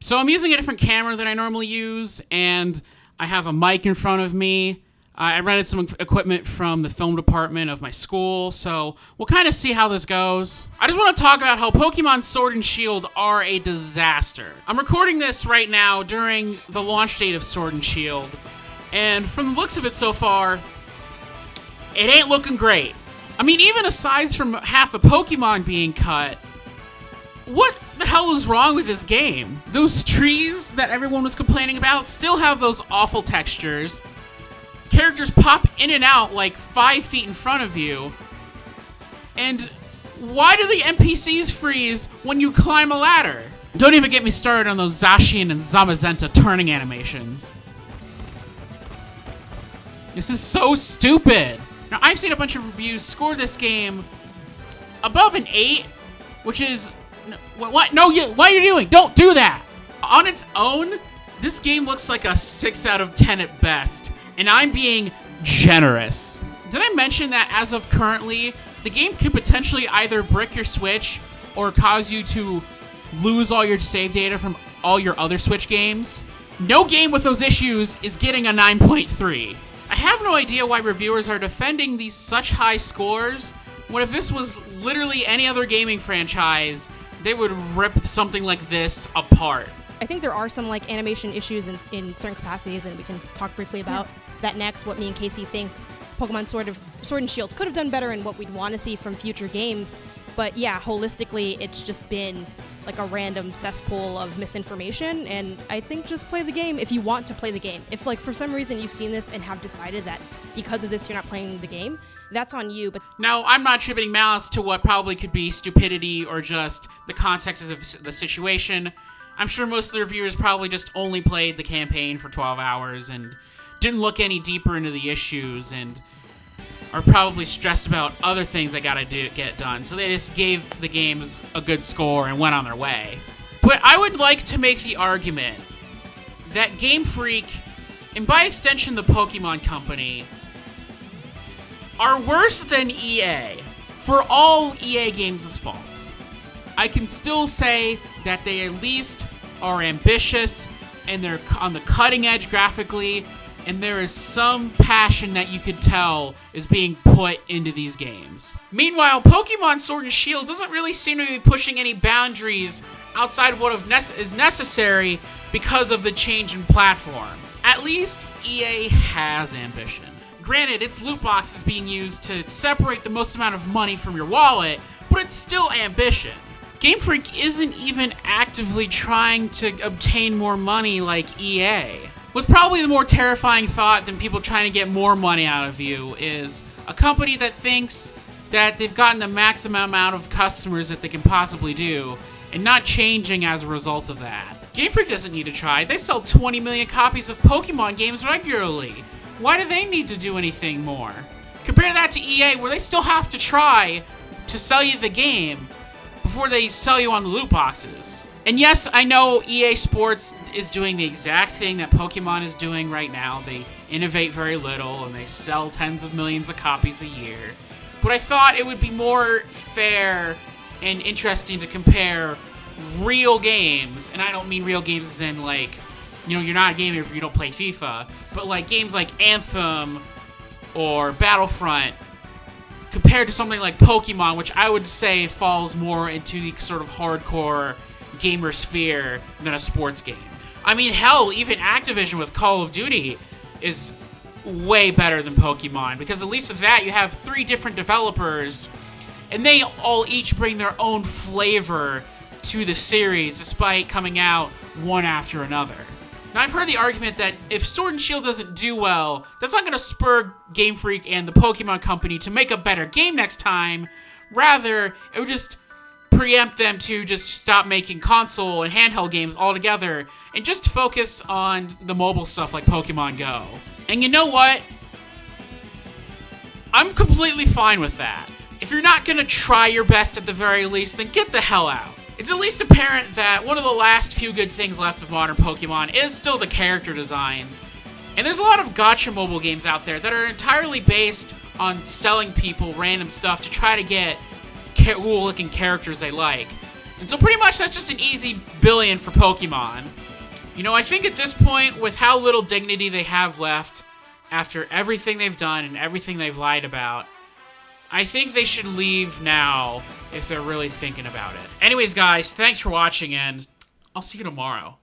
So I'm using a different camera than I normally use, and I have a mic in front of me. I rented some equipment from the film department of my school, so we'll kind of see how this goes. I just want to talk about how Pokemon Sword and Shield are a disaster. I'm recording this right now during the launch date of Sword and Shield, and from the looks of it so far, it ain't looking great. I mean, even aside from half the Pokemon being cut, what the hell is wrong with this game? Those trees that everyone was complaining about still have those awful textures. Characters pop in and out like 5 feet in front of you. And why do the NPCs freeze when you climb a ladder? Don't even get me started on those Zacian and Zamazenta turning animations. This is so stupid. Now, I've seen a bunch of reviews score this game above an 8, which is... What? No, what are you doing? Don't do that! On its own, this game looks like a 6 out of 10 at best, and I'm being generous. Did I mention that as of currently, the game could potentially either brick your Switch or cause you to lose all your save data from all your other Switch games? No game with those issues is getting a 9.3. I have no idea why reviewers are defending these such high scores, when if this was literally any other gaming franchise, they would rip something like this apart. I think there are some like animation issues in certain capacities, and we can talk briefly about that next, what me and Casey think Pokemon Sword and Shield could have done better and what we'd want to see from future games. But yeah, holistically, it's just been like a random cesspool of misinformation, and I think just play the game if you want to play the game. If like for some reason you've seen this and have decided that because of this you're not playing the game, that's on you. But no, I'm not attributing malice to what probably could be stupidity or just the context of the situation. I'm sure most of the reviewers probably just only played the campaign for 12 hours and didn't look any deeper into the issues and are probably stressed about other things they gotta get done. So they just gave the games a good score and went on their way. But I would like to make the argument that GameFreak, and by extension the Pokemon Company, are worse than EA for all EA games' faults. I can still say that they at least are ambitious and they're on the cutting edge graphically, and there is some passion that you could tell is being put into these games. Meanwhile, Pokemon Sword and Shield doesn't really seem to be pushing any boundaries outside of what is necessary because of the change in platform. At least EA has ambition. Granted, its loot box is being used to separate the most amount of money from your wallet, but it's still ambition. Game Freak isn't even actively trying to obtain more money like EA. What's probably the more terrifying thought than people trying to get more money out of you is a company that thinks that they've gotten the maximum amount of customers that they can possibly do and not changing as a result of that. Game Freak doesn't need to try. They sell 20 million copies of Pokemon games regularly. Why do they need to do anything more? Compare that to EA, where they still have to try to sell you the game before they sell you on the loot boxes. And yes, I know EA Sports is doing the exact thing that Pokemon is doing right now. They innovate very little and they sell tens of millions of copies a year. But I thought it would be more fair and interesting to compare real games, and I don't mean real games as in like, you know, you're not a gamer if you don't play FIFA, but like games like Anthem or Battlefront compared to something like Pokemon, which I would say falls more into the sort of hardcore gamer sphere than a sports game. I mean, hell, even Activision with Call of Duty is way better than Pokemon, because at least with that you have 3 different developers and they all each bring their own flavor to the series despite coming out one after another. Now, I've heard the argument that if Sword and Shield doesn't do well, that's not going to spur Game Freak and the Pokemon Company to make a better game next time. Rather, it would just preempt them to just stop making console and handheld games altogether and just focus on the mobile stuff like Pokemon Go. And you know what? I'm completely fine with that. If you're not going to try your best at the very least, then get the hell out. It's at least apparent that one of the last few good things left of modern Pokemon is still the character designs. And there's a lot of gacha mobile games out there that are entirely based on selling people random stuff to try to get cool-looking characters they like. And so pretty much that's just an easy billion for Pokemon. You know, I think at this point, with how little dignity they have left after everything they've done and everything they've lied about, I think they should leave now if they're really thinking about it. Anyways, guys, thanks for watching, and I'll see you tomorrow.